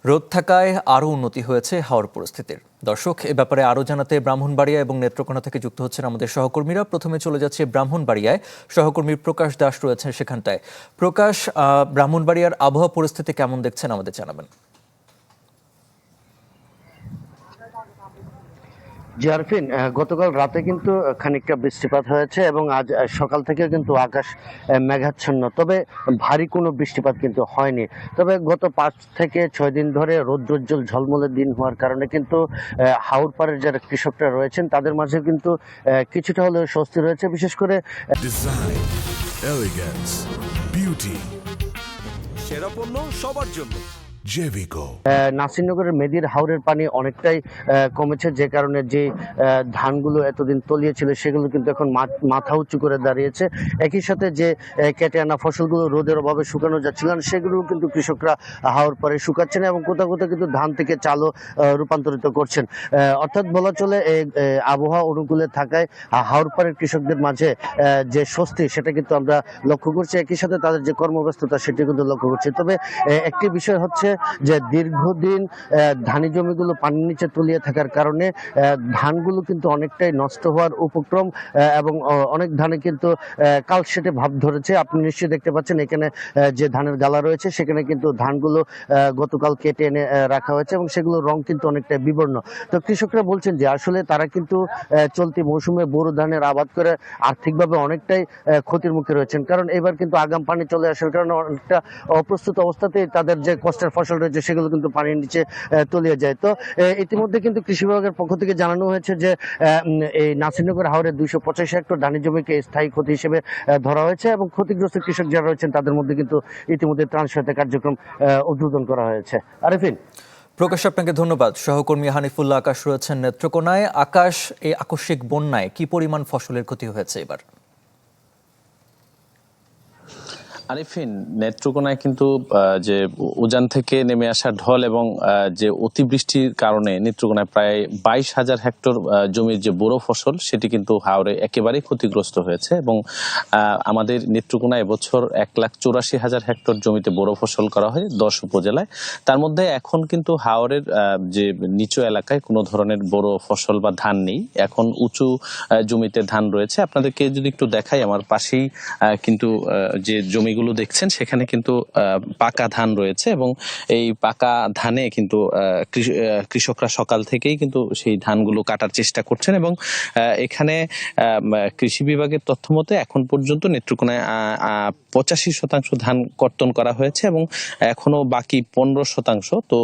রোদ থাকায় আরও উন্নতি হয়েছে হাওর পরিস্থিতির। দর্শক, এ ব্যাপারে আরও জানাতে ব্রাহ্মণবাড়িয়া এবং নেত্রকোনা থেকে যুক্ত হচ্ছেন আমাদের সহকর্মীরা। প্রথমে চলে যাচ্ছে ব্রাহ্মণবাড়িয়ায়, সহকর্মী প্রকাশ দাস রয়েছেন সেখানটায়। প্রকাশ, ব্রাহ্মণবাড়িয়ার আবহাওয়া পরিস্থিতি কেমন দেখছেন আমাদের জানাবেন। জিয়ারফিন, গতকাল রাতে কিন্তু খানিকটা বৃষ্টিপাত হয়েছে এবং আজ সকাল থেকে কিন্তু আকাশ মেঘাচ্ছন্ন, তবে ভারী কোনো বৃষ্টিপাত কিন্তু হয়নি। তবে গত 5 থেকে 6 দিন ধরে রৌদ্রোজ্জ্বল ঝলমলে দিন হওয়ার কারণে কিন্তু হাওর পাড়ের যারা কৃষকরা রয়েছেন তাদের মাঝে কিন্তু কিছুটা হলেও স্বস্তি রয়েছে, বিশেষ করে ডিজাইন, এলিগেন্স, বিউটি, সেরা পণ্য সবার জন্য জেভিকো। নাসিরনগরের মেদির হাওরের পানি অনেকটাই কমেছে, যে কারণে যে ধানগুলো এতদিন তলিয়ে ছিল সেগুলো কিন্তু এখন মাথা উঁচু করে দাঁড়িয়েছে। একই সাথে যে কেটে আনা ফসলগুলো রোদের অভাবে শুকানো যাচ্ছিল না, সেগুলো কিন্তু কৃষকরা হাওর পরে শুকাচ্ছেন এবং কোথাও কোথাও কিন্তু ধান থেকে চালও রূপান্তরিত করছেন। অর্থাৎ বলা চলে আবহাওয়া অনুকূলে থাকায় হাওর পাড়ের কৃষকদের মাঝে যে স্বস্তি সেটা কিন্তু আমরা লক্ষ্য করছি। একই সাথে তাদের যে কর্মব্যস্ততা সেটি কিন্তু লক্ষ্য করছি। তবে একটি বিষয় হচ্ছে যে দীর্ঘদিন ধানি জমিগুলো পানির নিচে তলিয়ে থাকার কারণে ধানগুলো কিন্তু অনেকটাই নষ্ট হওয়ার উপক্রম এবং অনেক ধানে কিন্তু কালশেটে ভাব ধরেছে। আপনি নিশ্চয়ই দেখতে পাচ্ছেন এখানে যে ধানের গালা রয়েছে সেখানে কিন্তু ধানগুলো গতকাল কেটে এনে রাখা হয়েছে এবং সেগুলোর রং কিন্তু অনেকটা বিবর্ণ। তো কৃষকরা বলছেন যে আসলে তারা কিন্তু চলতি মৌসুমে বোরো ধানের আবাদ করে আর্থিকভাবে অনেকটাই ক্ষতির মুখে রয়েছেন, কারণ এবার কিন্তু আগাম পানি চলে আসার কারণে অনেকটা অপ্রস্তুত অবস্থাতেই তাদের যে কষ্টের ফসল রয়েছে সেগুলো কিন্তু পানির নিচে তলিয়ে যায়। তো ইতিমধ্যে কিন্তু কৃষি বিভাগের পক্ষ থেকে জানানো হয়েছে যে এই নাসিরনগর হাওরের 285 হেক্টর ধানি জমিকে স্থায়ী ক্ষতি হিসেবে ধরা হয়েছে এবং ক্ষতিগ্রস্ত কৃষক যারা রয়েছেন তাদের মধ্যে কিন্তু ইতিমধ্যে ত্রাণ সহায়তা কার্যক্রম উদ্বোধন করা হয়েছে। আরিফিন। প্রকাশ, আপনাকে ধন্যবাদ। সহকর্মী হানিফুল্লাহ আকাশ রয়েছেন নেত্রকোনায়। আকাশ, এই আকস্মিক বন্যায় কি পরিমাণ ফসলের ক্ষতি হয়েছে এবার? আরিফিন, নেত্রকোনায় কিন্তু যে উজান থেকে নেমে আসা ঢল এবং যে অতিবৃষ্টির কারণে নেত্রকোনায় প্রায় 22,000 হেক্টর জমির যে বোরো ফসল সেটি কিন্তু হাওরে একেবারেই ক্ষতিগ্রস্ত হয়েছে এবং আমাদের নেত্রকোনায় এবছর 1,84,000 হেক্টর জমিতে বোরো ফসল করা হয় 10 উপজেলায়। তার মধ্যে এখন কিন্তু হাওরের যে নিচু এলাকায় কোনো ধরনের বোরো ফসল বা ধান নেই, এখন উঁচু জমিতে ধান রয়েছে। আপনাদেরকে যদি একটু দেখাই, আমার পাশেই কিন্তু যে জমিগুলো দেখছেন সেখানে কিন্তু পাকা ধান রয়েছে এবং এই পাকা ধানে কিন্তু কৃষকরা সকাল থেকেই কিন্তু সেই ধানগুলো কাটার চেষ্টা করছেন এবং এখানে কৃষি বিভাগের তথ্য মতে এখন পর্যন্ত নেত্রকোনায় 85% ধান কর্তন করা হয়েছে এবং এখনো বাকি 15%। তো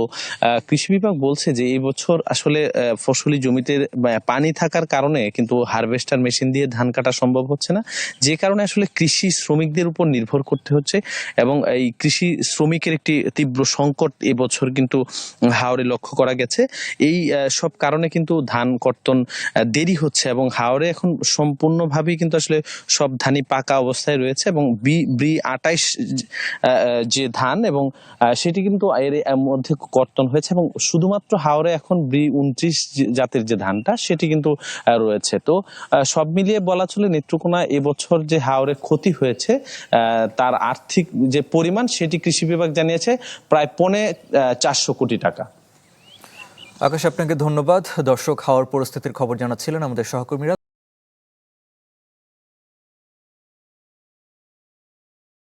কৃষি বিভাগ বলছে যে এই বছর আসলে ফসলি জমিতে পানি থাকার কারণে কিন্তু হারভেস্টার মেশিন দিয়ে ধান কাটা সম্ভব হচ্ছে না, যে কারণে আসলে কৃষি শ্রমিকদের উপর নির্ভর করতে হচ্ছে এবং এই কৃষি শ্রমিকের একটি তীব্র সংকট এবছর কিন্তু হাওরে লক্ষ্য করা গেছে। এই সব কারণে কিন্তু ধান কর্তন দেরি হচ্ছে এবং হাওরে এখন সম্পূর্ণভাবেই কিন্তু আসলে সব ধানই পাকা অবস্থায় রয়েছে এবং ব্রি 28 যে ধান এবং সেটি কিন্তু এর মধ্যে কর্তন হয়েছে এবং শুধুমাত্র হাওরে এখন ব্রি 29 জাতের যে ধানটা সেটি কিন্তু রয়েছে। তো সব মিলিয়ে বলা চলে নেত্রকোনা এবছর যে হাওরে ক্ষতি হয়েছে তার আর্থিক যে পরিমাণ সেটি কৃষি বিভাগ জানিয়েছে প্রায় 450 কোটি টাকা। আকাশ, আপনাকে ধন্যবাদ। দর্শক, হাওর পরিস্থিতির খবর জানাচ্ছিলেন আমাদের সহকর্মীরা।